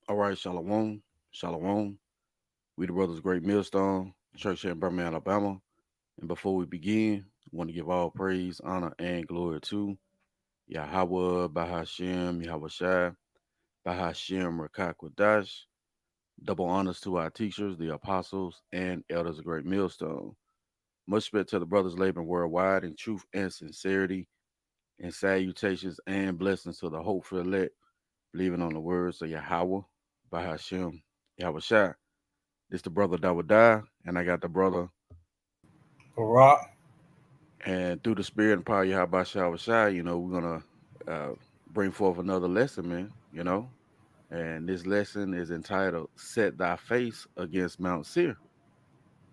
All right, Shalom, Shalom. We the Brothers Great Millstone, Church here in Birmingham, Alabama. And before we begin, I want to give all praise, honor, and glory to Yahawah, bahasham, Yahawashi, bahasham, Rawchaa Qadash. Double honors to our teachers, the apostles, and elders of Great Millstone. Much respect to the brothers laboring worldwide in truth and sincerity, and salutations and blessings to the hopeful elect, believing on the words of Yahawah, bahasham, Yahawashi. This the brother that would die, and I got the brother. Barack. And through the spirit and power of Yahawashi, we're gonna bring forth another lesson, man. And this lesson is entitled "Set Thy Face Against Mt.Seir,"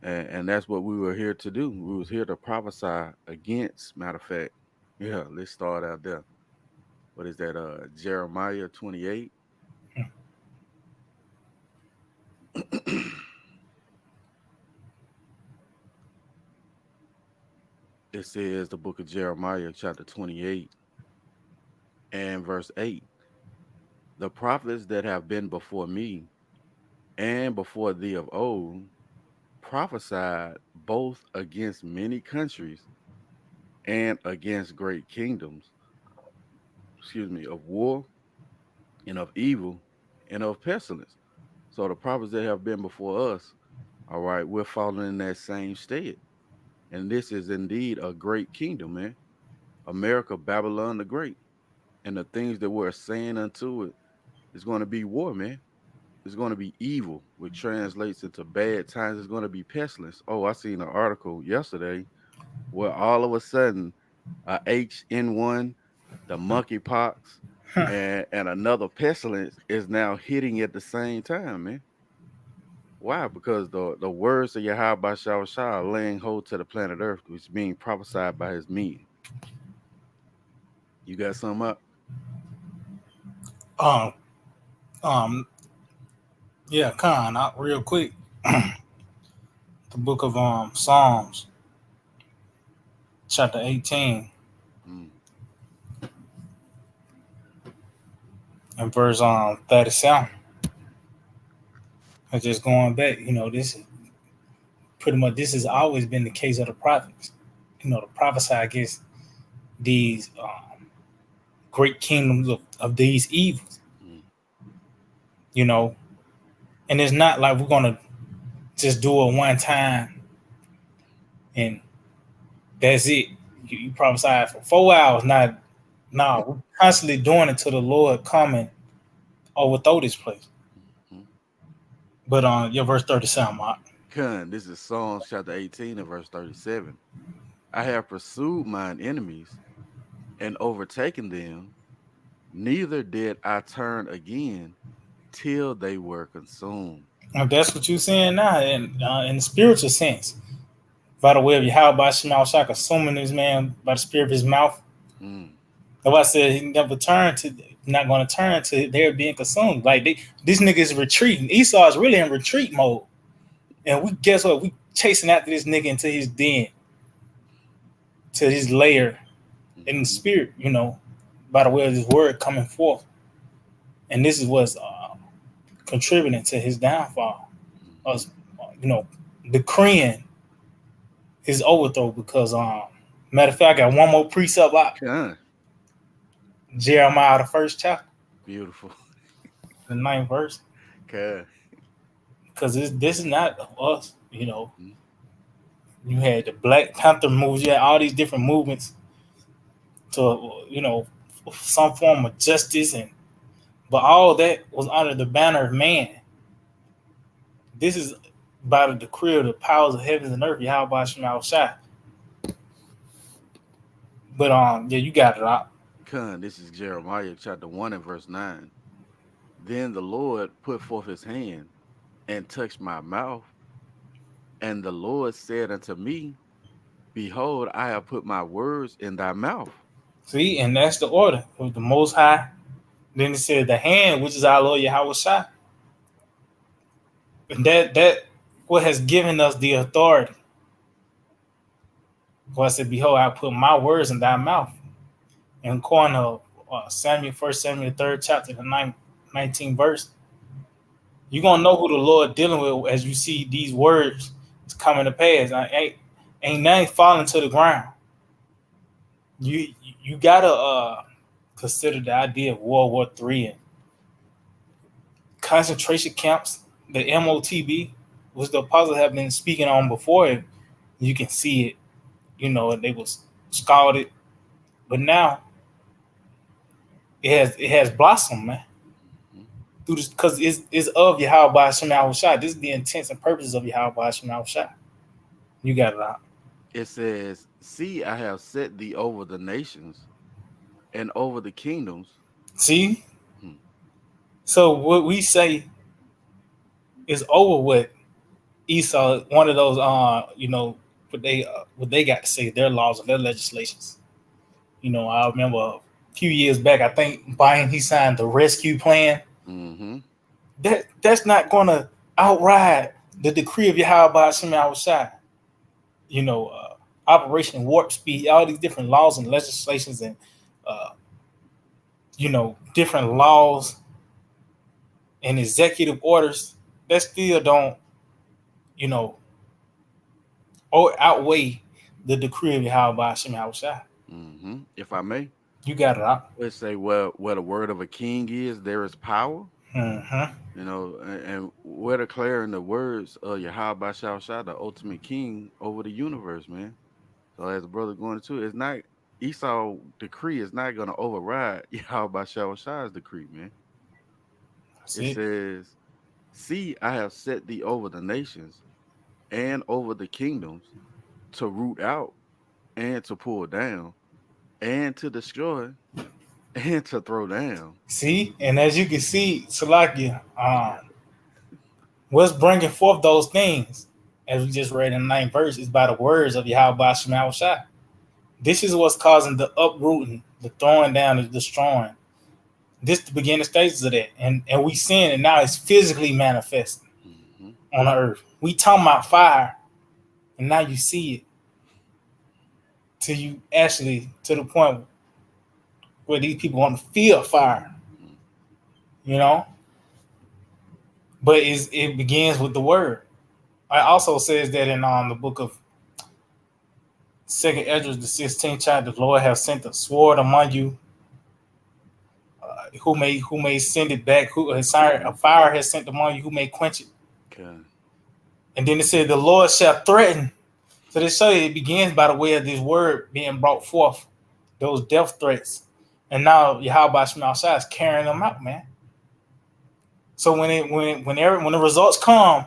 and that's what we were here to do. We was here to prophesy against. Matter of fact, yeah. Let's start out there. What is that? Jeremiah 28. It says the book of Jeremiah, chapter 28, and verse 8. The prophets that have been before me and before thee of old prophesied both against many countries and against great kingdoms, of war and of evil and of pestilence. So the prophets that have been before us, all right, we're following in that same stead. And this is indeed a great kingdom, man. America, Babylon the Great. And the things that we're saying unto it is going to be war, man. It's going to be evil, which translates into bad times. It's going to be pestilence. Oh, I seen an article yesterday where all of a sudden HN1, the monkeypox, and another pestilence is now hitting at the same time, man. Why? Because the words of Yahweh Shah are laying hold to the planet Earth, which is being prophesied by his men. You got something up? Um, um, yeah, Khan, real quick. The book of Psalms, chapter 18, Mm, and verse 37. And just going back, this pretty much this has always been the case of the prophets. To prophesy against these great kingdoms of these evils. mm, You know, and it's not like we're gonna just do it one time and that's it. You prophesy for 4 hours. Not, nah, we're constantly doing it till the Lord come and overthrow this place. mm. But your verse 37, Mark. This is Psalms chapter 18 and verse 37. I have pursued mine enemies and overtaken them, neither did I turn again till they were consumed. And that's what you're saying now in the spiritual sense. By the way of Yahweh Shema Shaka, assuming this man by the spirit of his mouth. Mm, That's why I said he never turned to, not going to turn to their being consumed. Like this nigga is retreating. Esau is really in retreat mode. And we guess what? We chasing after this nigga into his den, to his lair in the mm-hmm, spirit, by the way of his word coming forth. And this is what's contributing to his downfall. mm-hmm. Us, decreeing his overthrow because, matter of fact, I got one more precept out. Con, Jeremiah, the first chapter, beautiful. the ninth verse. Con. Because this is not us, Mm, You had the Black Panther moves, you had all these different movements to, some form of justice, but all that was under the banner of man. This is by the decree of the powers of heavens and earth, Yahweh Shema Shai. But yeah, you got it out. This is Jeremiah chapter 1 and verse 9. Then the Lord put forth his hand and touched my mouth, and the Lord said unto me, behold, I have put my words in thy mouth. See, and that's the order. It was the most high. Then it said the hand, which is our Lord Yahweh Shai. And that what has given us the authority. For I said, behold, I put my words in thy mouth. And according to Samuel, 1 Samuel, the third chapter, the 19th verse, You're gonna know who the Lord dealing with as you see these words is coming to pass. Ain't nothing falling to the ground. You gotta consider the idea of World War III and concentration camps, the MOTB, which the apostles have been speaking on before. You can see it, they was scalded, but now it has blossomed, man. Mhm. Through this, because it's of Yahawashi. This is the intents and purposes of Yahawashi. You got it out. It says, "See, I have set thee over the nations and over the kingdoms." See, Hmm. so what we say is over with Esau. One of those, what they got to say, their laws and their legislations. I remember a few years back, I think Biden he signed the rescue plan. Mm-hmm. That's not gonna outride the decree of Yahweh Shai. You know, Operation Warp Speed, all these different laws and legislations and uh, different laws and executive orders that still don't, you know, outweigh the decree of Yahweh Shai. Mm-hmm. If I may, You got it out. let's say, well, where the word of a king is, there is power. Mm-hmm. And we're declaring the words of Yahweh Shah Shah, the ultimate king over the universe, man. So as the brother going into it, it's not Esau decree is not gonna override Yahweh Shah Shah's decree, man. That's It it. says, "See, I have set thee over the nations and over the kingdoms to root out and to pull down and to destroy and to throw down." See, and as you can see, Salakia, what's bringing forth those things, as we just read in the ninth verse, is by the words of Yahweh Shai. This is what's causing the uprooting, the throwing down, the destroying. This the beginning stages of that, and we seeing it now. It's physically manifesting Mm-hmm. on the earth. We talking about fire, and now you see it till you actually to the point where these people want to feel fire, you know. But it begins with the word. It also says that in the book of Second Ezra, the 16th chapter, the Lord have sent a sword among you. Who may send it back? A fire has sent among you. Who may quench it? Okay. And then it said, the Lord shall threaten. So they show you it begins by the way of this word being brought forth, those death threats. And now Yahweh Shai is carrying them out, man. So when the results come,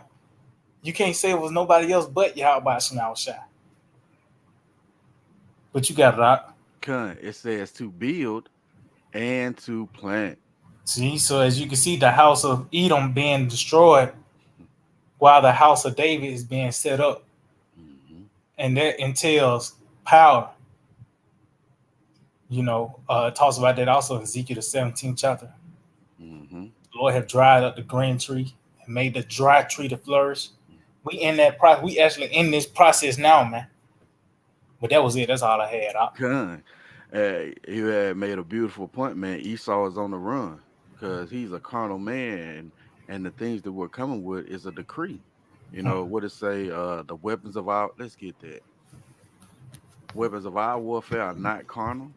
you can't say it was nobody else but Yahweh Shai. But you got it out. It says to build and to plant. See, so as you can see, the house of Edom being destroyed while the house of David is being set up. Mm-hmm. And that entails power. It talks about that also in Ezekiel the 17th chapter. Mm-hmm. The Lord have dried up the green tree and made the dry tree to flourish. We in that process. We actually in this process now, man. But that was it. That's all I had. Con. You had made a beautiful point, man. Esau is on the run because he's a carnal man, and the things that we're coming with is a decree. You know what it say? The weapons of our let's get that weapons of our warfare are not carnal,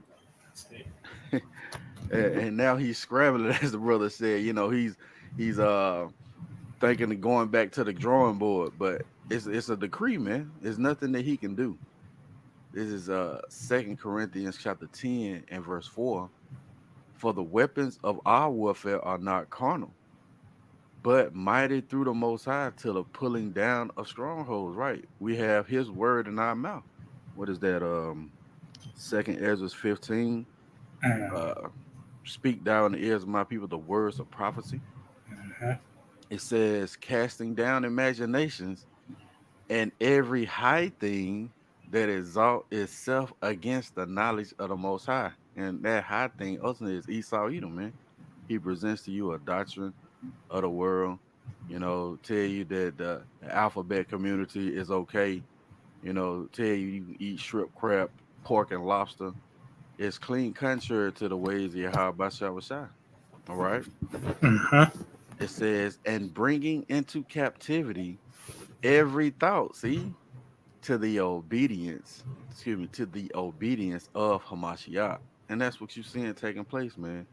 and now he's scrambling, as the brother said. He's thinking of going back to the drawing board, but it's a decree, man. There's nothing that he can do. This is Second Corinthians chapter 10 and verse 4. For the weapons of our warfare are not carnal, but mighty through the Most High to the pulling down of strongholds. Right? We have His word in our mouth. What is that? Second Ezra 15. Mm-hmm. Uh, Speak thou in the ears of my people the words of prophecy. It says, casting down imaginations and every high thing that exalt itself against the knowledge of the Most High. And that high thing ultimately is Esau Edom, man. He presents to you a doctrine of the world, tell you that the alphabet community is okay, tell you can eat shrimp, crab, pork, and lobster. It's clean contrary to the ways of Yahweh Shah. All right. Mm-hmm. It says, and bringing into captivity every thought, see, to the obedience, excuse me, to the obedience of Hamashiach. And that's what you're seeing taking place, man.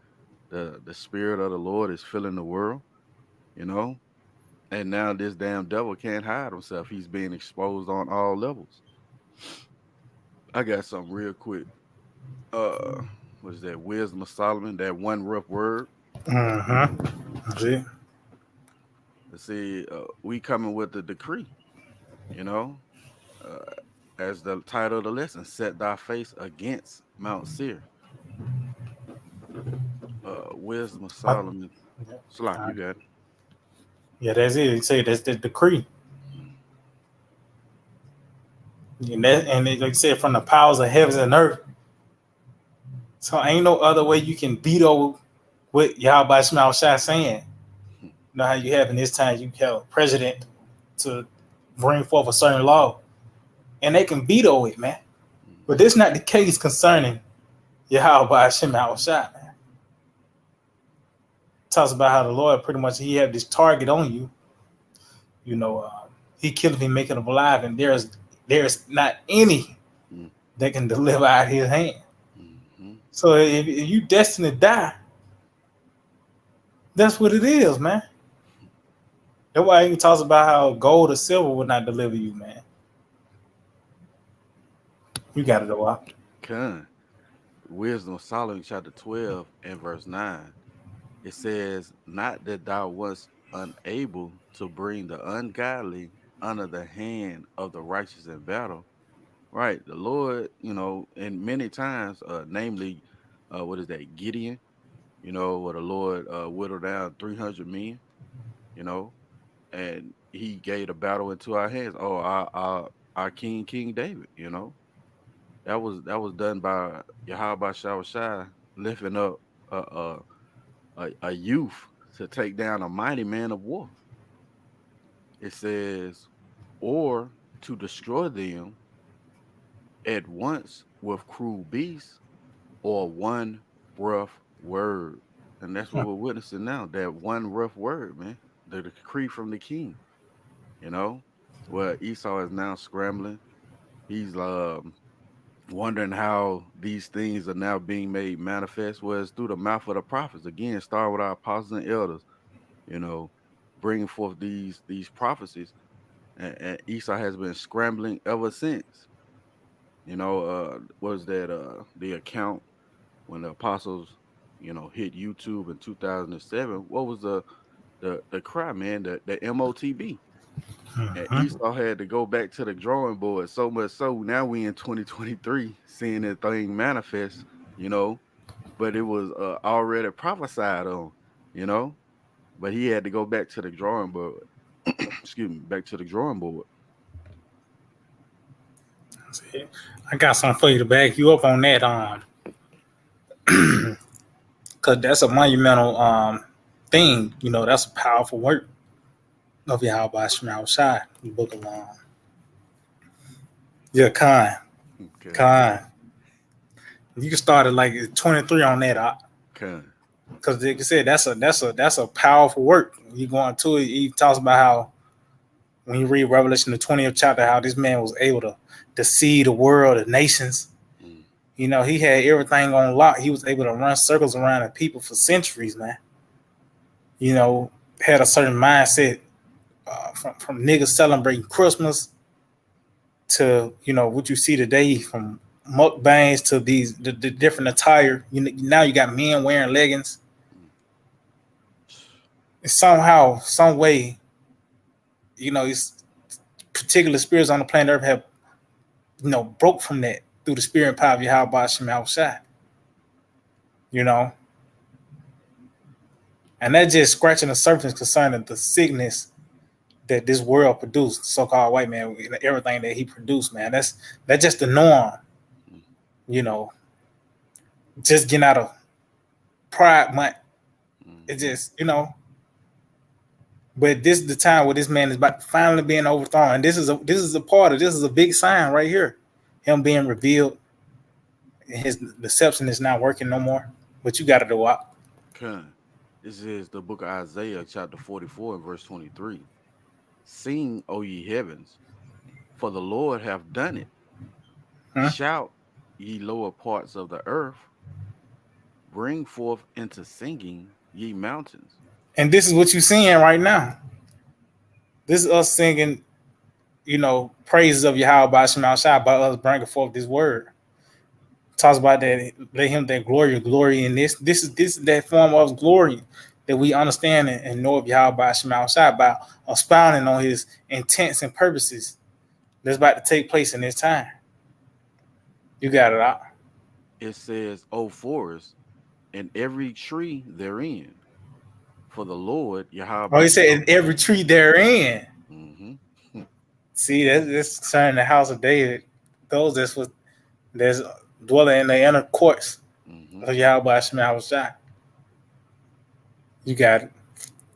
The spirit of the Lord is filling the world, you know. And now this damn devil can't hide himself. He's being exposed on all levels. I got something real quick. Uh, what is that? Wisdom of Solomon. That one rough word. See? Let's see. We coming with the decree. You know, uh, as the title of the lesson, set thy face against Mt.Seir. Wisdom of Uh, Solomon. Slock, you got it. yeah, that's it. He said that's the decree. Mm, Like I said, from the powers of heavens and earth. So ain't no other way you can veto what Yahawashi Shai saying. mm, You know how you have in this time you have a president to bring forth a certain law, and they can veto it, man. But mm, this not the case concerning Yahawashi Shai. Talks about how the Lord pretty much he have this target on you. You know, he killed him, making him alive, and there's not any mm, that can deliver out his hand. mm, mm, So if you destined to die, that's what it is, man. That's why he talks about how gold or silver would not deliver you, man. You got it, though. Con. Wisdom of Solomon, chapter 12 and verse 9. It says, not that thou wast unable to bring the ungodly under the hand of the righteous in battle. Right. The Lord, and many times, namely, what is that, Gideon, where the Lord whittled down 300 men, you know, and he gave the battle into our hands. Oh, our King David, that was done by Yahawashi lifting up a, a a youth to take down a mighty man of war. It says, or to destroy them at once with cruel beasts or one rough word. And that's what we're witnessing now. That one rough word, man. The decree from the king, you know, where Esau is now scrambling. He's wondering how these things are now being made manifest. Well, it's through the mouth of the prophets. Again, start with our apostles and elders, you know, bringing forth these prophecies. And Esau has been scrambling ever since. Was that the account when the apostles, hit YouTube in 2007? What was the cry, man? The MOTB. And Mm-hmm. Esau had to go back to the drawing board. So much so now we in 2023 seeing that thing manifest, you know, but it was already prophesied on, you know. But he had to go back to the drawing board. Excuse me, back to the drawing board. I got something for you to back you up on that, because that's a monumental thing. You know, that's a powerful work of Yahweh Shai, the book of yeah, Okay. Khan. You can start at like 23 on that, Okay. because like I said, that's a powerful work. You go into it, he talks about how when you read Revelation the 20th chapter, how this man was able to see the world, the nations. Mm, You know, he had everything on lock. He was able to run circles around the people for centuries, man. You know, had a certain mindset from niggas celebrating Christmas to what you see today, from mukbangs to the different attire. Now you got men wearing leggings. mm, Somehow, some way, it's particular spirits on the planet Earth have broke from that through the spirit and power of Yahweh Shem Shai. You know, and that's just scratching the surface concerning the sickness that this world produced, so-called white man, everything that he produced, man. That's just the norm, mm, you know. Just getting out of Pride Month, it mhm. just, But this is the time where this man is about finally being overthrown, and this is a big sign right here, him being revealed. His deception is not working no more. But you got to do what? Okay. This is the book of Isaiah, chapter 44, and verse 23. Sing, O ye heavens, for the Lord hath done it. Huh? Shout, ye lower parts of the earth, bring forth into singing, ye mountains. And this is what you're seeing right now. This is us singing, praises of Yahweh by Shemal Shai by us bringing forth this word. Talks about that, let him that glory in this. This is that form of glory that we understand and know of Yahweh by Shemal Shai by expounding on his intents and purposes that's about to take place in this time. You got it out. It says, O forest, and every tree therein, for the Lord, Yahweh Oh, he Bashar. said every tree therein. Mm-hmm. See, that's concerning the house of David. Those that's dwelling in the inner courts Mm-hmm. of Yahweh Shemal Shai. You got it.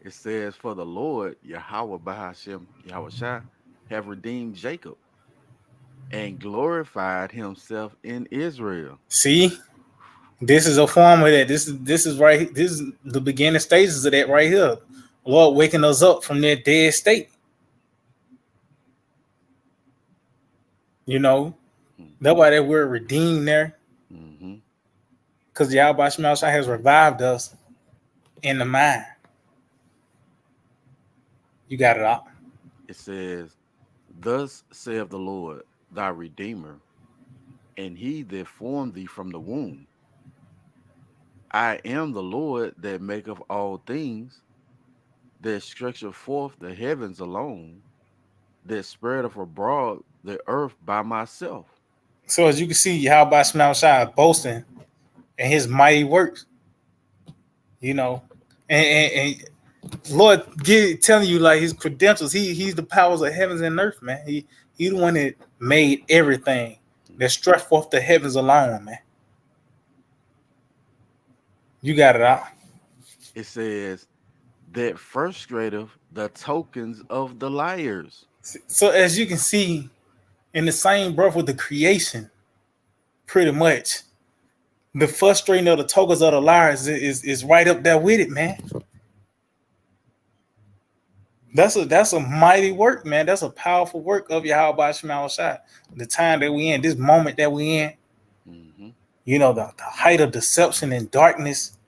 It says, for the Lord, Yahweh Bahasham Yahawashi, have redeemed Jacob and glorified himself in Israel. See, this is a form of that. This is right. This is the beginning stages of that right here. Lord waking us up from that dead state. You know, that's why that word redeemed there, Mm-hmm. because Yahweh Shema Shai has revived us in the mind. You got it out. It says, thus saith the Lord, thy Redeemer, and he that formed thee from the womb. I am the Lord that maketh all things, that stretcheth forth the heavens alone, that spreadeth abroad the earth by myself. So as you can see, Yahweh Shema Shai boasting in His mighty works. You know, and Lord telling you like His credentials. He's the powers of heavens and earth, man. He the one that made everything, that stretched forth the heavens alone, man. You got it out. It says, that frustrateth the tokens of the liars. So as you can see, in the same breath with the creation, pretty much the frustrating of the tokens of the liars is right up there with it, man. That's a mighty work, man. That's a powerful work of Yahweh Shema Shai. The time that we in, this moment that we in, Mm-hmm. the height of deception and darkness.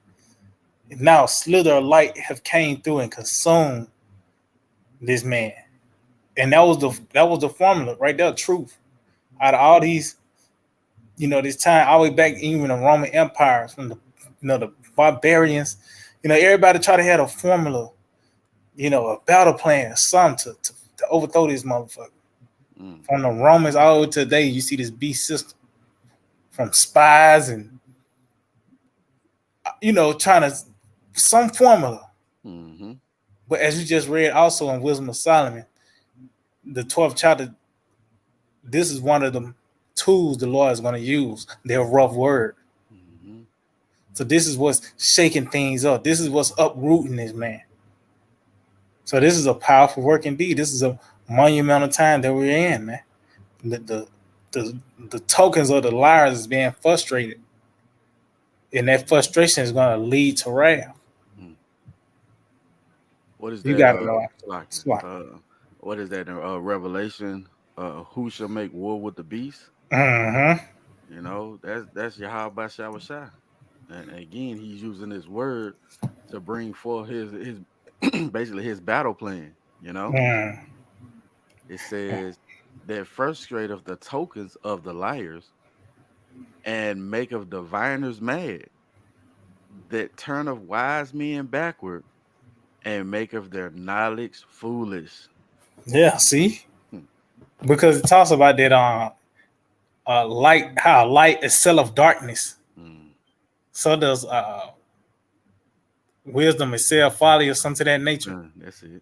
Now a slither of light have came through and consumed this man. And that was the formula right there, truth. Out of all these, this time all the way back even the Roman empires, from the barbarians, everybody try to have a formula, a battle plan, something to overthrow this motherfucker. Mm. From the Romans all the way to today, you see this beast system from spies and trying to some formula. Mm-hmm. But as you just read also in Wisdom of Solomon, the 12th chapter, this is one of the tools the Lord is going to use, their rough word. Mm-hmm. So this is what's shaking things up. This is what's uprooting this man. So this is a powerful work indeed. This is a monumental time that we're in, man. The the the, the tokens of the liars is being frustrated, and that frustration is going to lead to wrath. Mm. What is You that? got to know. Like, Swat. what is that in Revelation? Who shall make war with the beast? Mm-hmm. That's Yahweh Shah. And again, he's using this word to bring forth his basically his battle plan. Mm. It says that frustrateth the tokens of the liars and maketh diviners mad, that turneth wise men backward and maketh their knowledge foolish. Yeah. See, Hmm. because it talks about that light, how light is self of darkness. Mm. So does wisdom itself folly or something to that nature. That's it.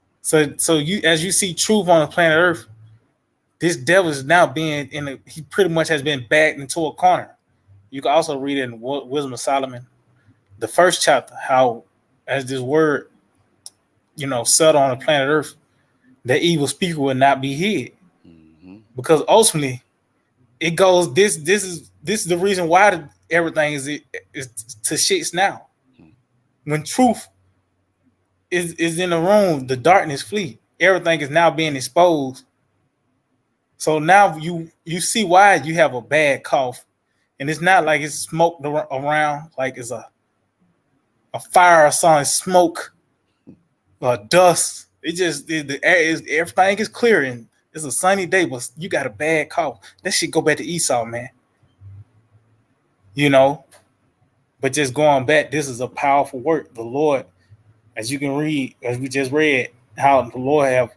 So you, as you see truth on the planet Earth, this devil is now being he pretty much has been backed into a corner. You can also read it in Wisdom of Solomon, the first chapter, how as this word, settled on the planet Earth, the evil speaker will not be hid. Mm-hmm. Because ultimately it goes this is the reason why everything is to shits now. Hmm. When truth is in the room, the darkness flee. Everything is now being exposed. So now you see why you have a bad cough, and it's not like it's smoked around, like it's a fire or something, smoke or dust. It just the air is everything is clear and it's a sunny day, but you got a bad cough. That shit go back to Esau, man. You know, but just going back, this is a powerful work. The Lord, as you can read, as we just read, how the Lord have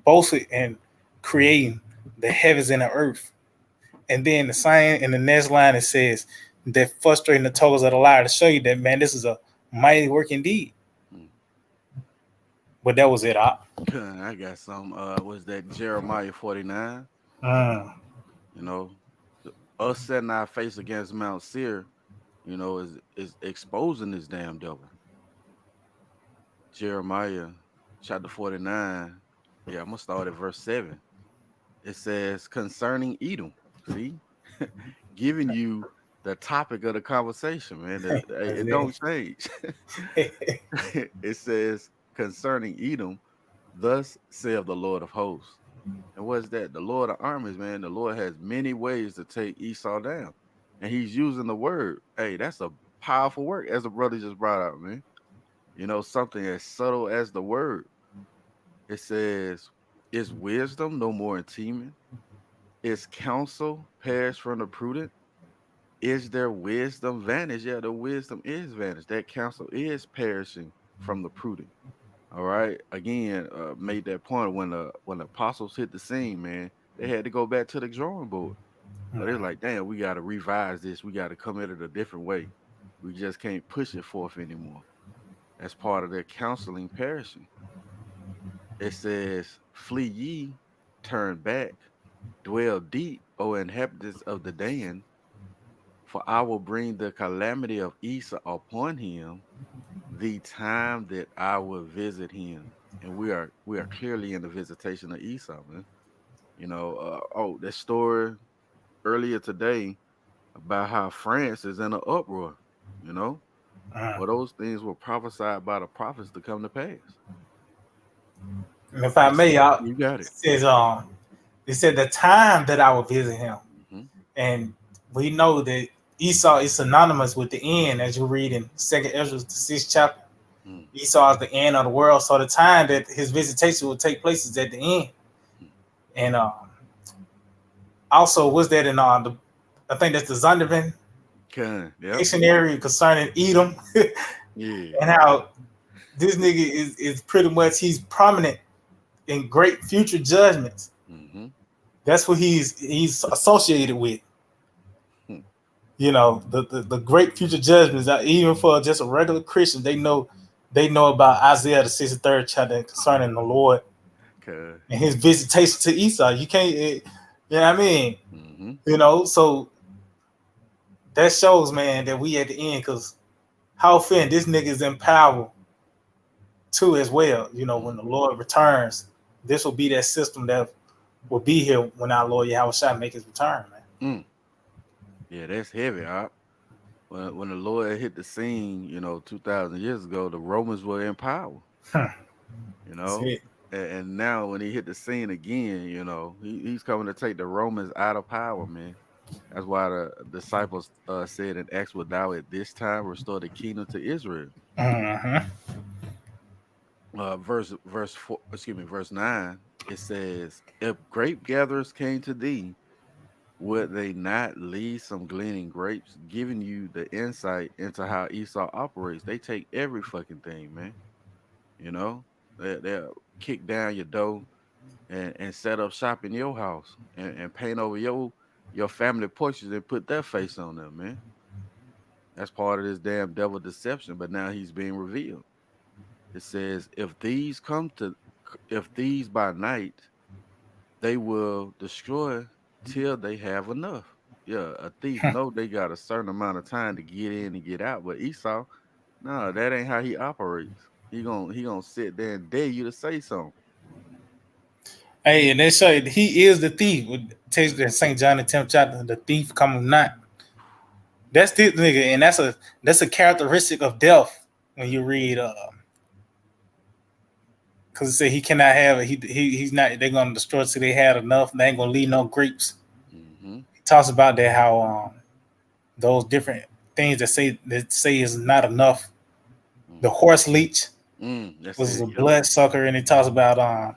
boasted in creating the heavens and the earth. And then the same in the next line it says that frustrating the totals of the liar to show you that man, this is a mighty work indeed. Mm. But that was it. I got some. Was that Jeremiah 49? Mm. You know, us setting our face against Mt.Seir, is exposing this damn devil. Jeremiah chapter 49. Yeah, I'm gonna start at verse 7. It says concerning Edom. See, giving you the topic of the conversation, man. That's It don't change. it. It says concerning Edom, thus saith the Lord of hosts. And what's that? The Lord of armies, man. The Lord has many ways to take Esau down. And he's using the word. Hey, that's a powerful word, as the brother just brought out, man. Something as subtle as the word. It says, is wisdom no more in teeming? Is counsel perished from the prudent? Is their wisdom vanished? Yeah, the wisdom is vanished. That counsel is perishing from the prudent. All right. Again, made that point when the apostles hit the scene, man, they had to go back to the drawing board. So they're like, damn, we got to revise this. We got to come at it a different way. We just can't push it forth anymore. That's part of their counseling perishing. It says, flee ye, turn back, dwell deep, O inhabitants of the Dan, for I will bring the calamity of Esau upon him, the time that I will visit him. And we are clearly in the visitation of Esau, man. That story earlier today about how France is in an uproar, you know? Mm. Well, those things were prophesied by the prophets to come to pass. And if I It's, may, you got it it. says it said the time that I will visit him. Hmm. And we know that Esau is synonymous with the end, as you read in Second Ezra, the 6th chapter. Hmm. Esau is the end of the world. So the time that his visitation will take place is at the end. And also, was that in I think that's the Zondervan Yep. dictionary concerning Edom, Yeah. and how this nigga is pretty much he's prominent in great future judgments. Hmm. That's what he's associated with. The great future judgments. Even for just a regular Christian, they know about Isaiah the 63rd chapter concerning the Lord Okay. and his visitation to Esau. You can't, you know what I mean? Hmm. So that shows, man, that we at the end because how often this nigga is in power too as well. When the Hmm. Lord returns, this will be that system that will be here when our Lord Yahawashi make his return, Mm. Yeah, that's heavy. When the Lord hit the scene, 2,000 years ago, the Romans were in power, man. you That's know. it. And now when he hit the scene again, he's coming to take the Romans out of power, man. That's why the disciples said in Acts, "Will thou at this time restore the kingdom to Israel?" Mm-hmm. Verse 4, excuse me, verse 9. It says, "If grape gatherers came to thee, would they not leave some gleaning grapes?" Giving you the insight into how Esau operates. They take every fucking thing, man. You know, they'll kick down your door and set up shop in your house and paint over your family portraits and put their face on them, man. That's part of this damn devil deception, but now he's being revealed. It says, if these by night, they will destroy till they have enough. Yeah, a thief know they got a certain amount of time to get in and get out, but Esau, no, that ain't how he operates. He gonna sit there and dare you to say something. Hey, and they say he is the thief. It takes that St. John the 10th chapter, the thief cometh not. That's this nigga, and that's a characteristic of death when you read because it said he cannot have it. He's not. They're gonna destroy it till they had enough. They ain't gonna leave no grapes. Mm-hmm. He talks about that how those different things that say is not enough. The Mm-hmm. horse leech That's was it. a Yep. blood sucker, and it talks about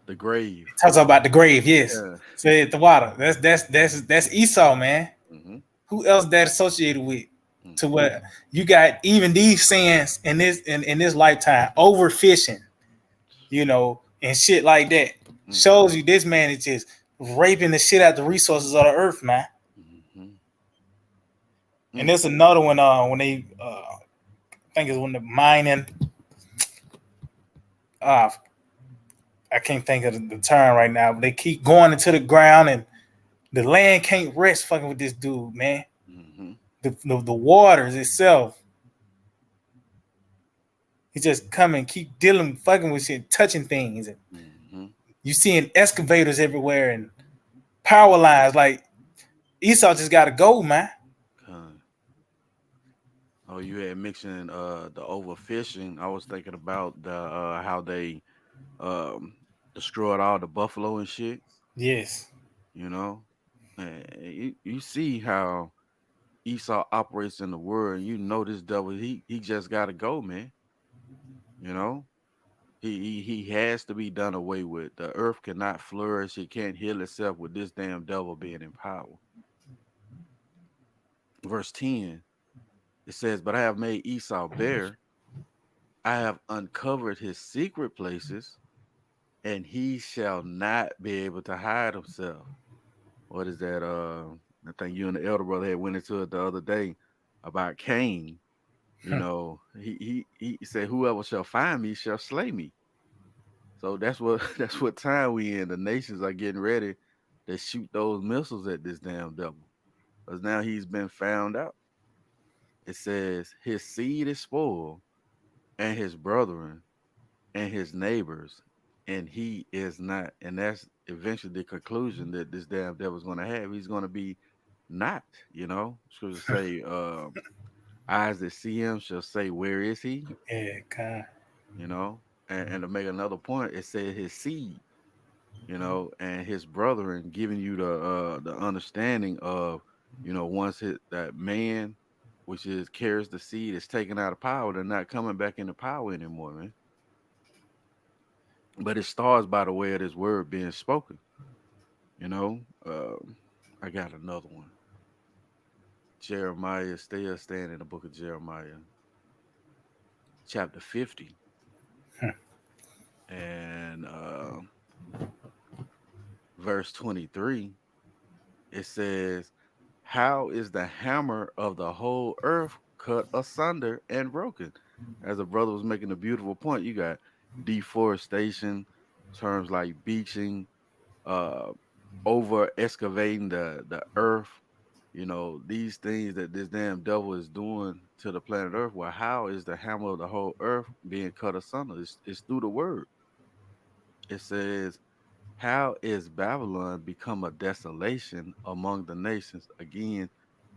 The grave. the grave. Yes, Yeah. said the water. That's Esau, man. Mm-hmm. Who else that associated with? To Mm-hmm. what you got? Even these sins in this lifetime, overfishing, and shit like that, shows you this man is just raping the shit out the resources of the earth, man. Mm-hmm. And Mm. there's another one when they I think it's when the mining. Uh, I can't think of the term right now, but they keep going into the ground and the land can't rest fucking with this dude, man. Mm-hmm. The waters itself, he just come and keep dealing, fucking with shit, touching things. And Mm-hmm. you seeing excavators everywhere and power lines. Like Esau just got to go, man. Con. Oh, you had mentioned the overfishing. I was thinking about the how they um destroyed all the buffalo and shit, Yes. you know? And you see how Esau operates in the world, and you know this devil, he just gotta go, man. You know? He has to be done away with. The earth cannot flourish, it can't heal itself with this damn devil being in power. Verse 10, it says, "But I have made Esau bare, I have uncovered his secret places, and he shall not be able to hide himself." What is that? I think you and the elder brother had went into it the other day about Cain. You know, he said, "Whoever shall find me shall slay me." So that's what that's what time we in. The nations are getting ready to shoot those missiles at this damn devil, because now he's been found out. It says his seed is spoiled, and his brethren and his neighbors, and he is not. And that's eventually the conclusion that this damn devil's going to have. He's going to be not. You know, scripture say, "Eyes that see him shall say, where is he?" Yeah, kind. You know, and to make another point, it said his seed. You know, and his brethren, giving you the understanding of, once that man, which is carries the seed, is taken out of power, they're not coming back into power anymore, man. But it starts by the way of this word being spoken. You know, I got another one. Jeremiah, still staying in the book of Jeremiah, chapter 50, and verse 23. It says, "How is the hammer of the whole earth cut asunder and broken?" As a brother was making a beautiful point, you got deforestation, terms like beaching, uh, over excavating the earth. These things that this damn devil is doing to the planet Earth. Well, how is the hammer of the whole earth being cut asunder? It's through the word. It says, "How is Babylon become a desolation among the nations?" Again,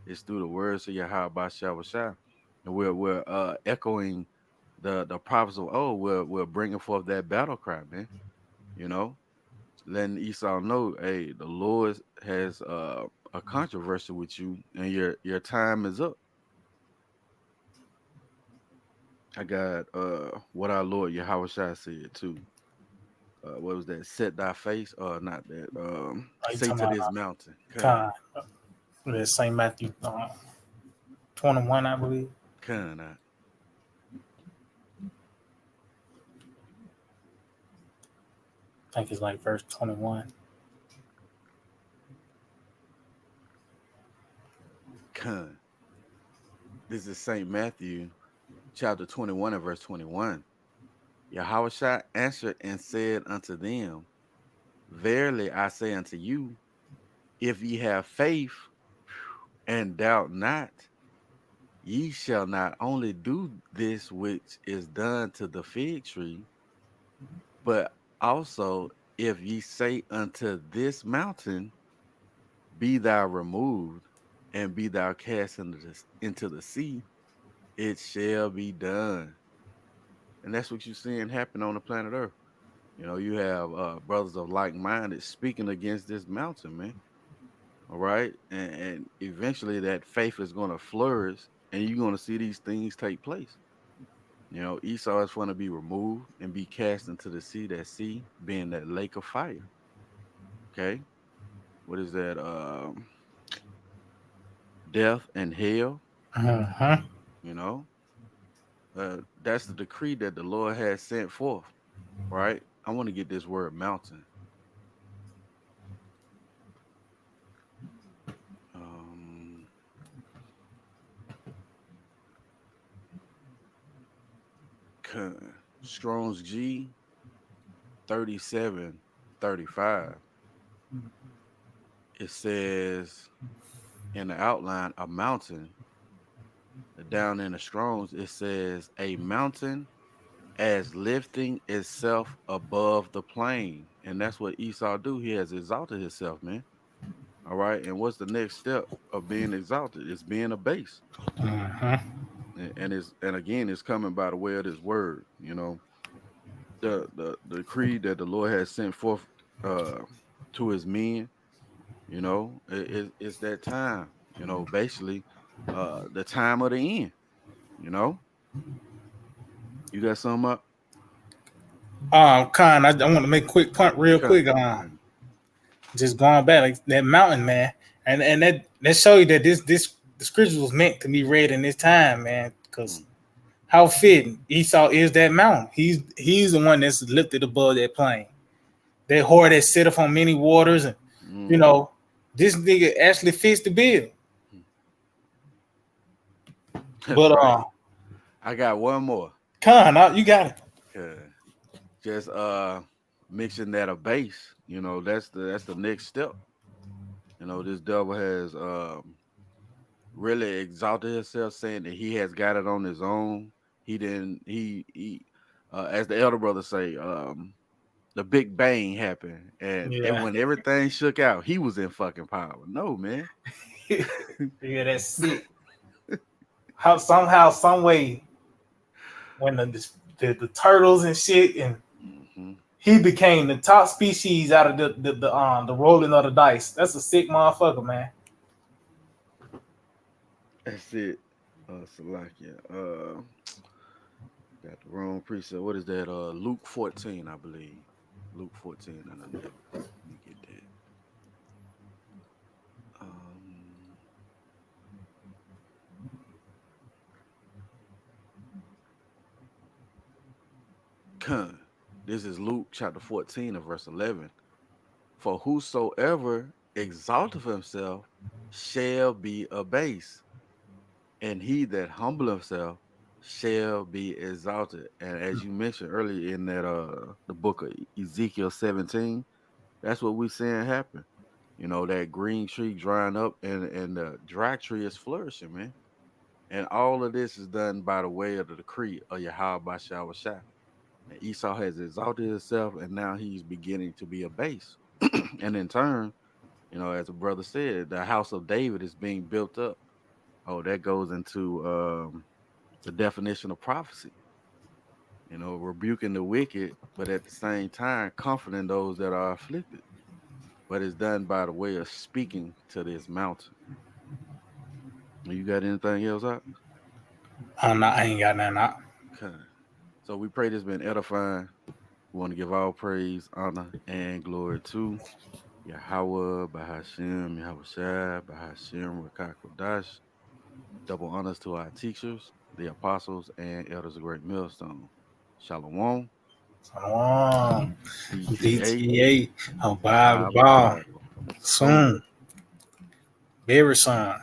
it's through the words of Yahawashi. And we're echoing the prophets of old. We're bringing forth that battle cry, man. You know, letting Esau know, hey, the Lord has a controversy with you, and your time is up. I got what our Lord Yahawashi said too. What was that? Set thy face, not that. Are you Say talking to about this mountain, kind? With Saint Matthew 21, I believe. come out. I think it's like verse 21. Come. This is Saint Matthew, chapter 21 and verse 21. Yahawashi answered and said unto them, "Verily I say unto you, if ye have faith and doubt not, ye shall not only do this which is done to the fig tree, but also if ye say unto this mountain, be thou removed, and be thou cast into the sea, it shall be done." And that's what you're seeing happen on the planet Earth. You have brothers of like minded speaking against this mountain, man. All right. And eventually that faith is going to flourish and you're going to see these things take place. Esau is going to be removed and be cast into the sea, that sea being that lake of fire. Okay. What is that? Death and hell. Uh-huh. You know, that's the decree that the Lord has sent forth. Right. I want to get this word mountain. Um, Strong's G 3735. It says in the outline a mountain. Down in the Strongs, it says a mountain as lifting itself above the plain. And that's what Esau do. He has exalted himself, man. All right. And what's the next step of being exalted? It's being a base. Uh-huh. And again, it's coming by the way of this word. The decree that the Lord has sent forth uh to his men. It's that time. Basically, the time of the end. You know, you got something up? Con, I want to make a quick point real Come, quick. come. Just going back, like that mountain, man, and that show you that this the scripture was meant to be read in this time, man. Because Mm, how fitting Esau is that mountain. He's the one that's lifted above that plane. That whore that sit up on many waters, and you mm-hmm. know, this nigga actually fits the bill. But Right. I got one more. Con, you got it. Uh, just mixing that a base. That's the next step. This devil has really exalted himself, saying that he has got it on his own. He didn't. He as the elder brother say, the Big Bang happened, and Yeah, when everything shook out, he was in fucking power. No, man. yeah, that's sick. How somehow, some way, when the turtles and shit, and Hmm. he became the top species out of the rolling of the dice. That's a sick motherfucker, man. That's it. Salakia. Got the wrong precept. What is that? Luke 14, I believe. Luke 14 and 11. Let me get that. Um, Con. This is Luke chapter 14 and verse 11. For whosoever exalteth himself shall be abased, and he that humble himself shall be exalted. And as you mentioned earlier in that the book of Ezekiel 17, that's what we seeing happen. That green tree drying up and the dry tree is flourishing, man. And all of this is done by the way of the decree of Yahawashi. And Esau has exalted himself and now he's beginning to be abased. And in turn, as a brother said, the house of David is being built up. Oh, that goes into the definition of prophecy, rebuking the wicked, but at the same time comforting those that are afflicted. But it's done by the way of speaking to this mountain. You got anything else out? I ain't got nothing out. Okay. So we pray this been edifying. We want to give all praise, honor, and glory to Yahawah, bahasham, Yahawashi, bahasham, Rawchaa Qadash. Double honors to our teachers, the apostles, and elders of Great Millstone. Shalom, Shalom. PTA, DTA. Bye Abba bye. Bible. Soon. Soon. Very soon.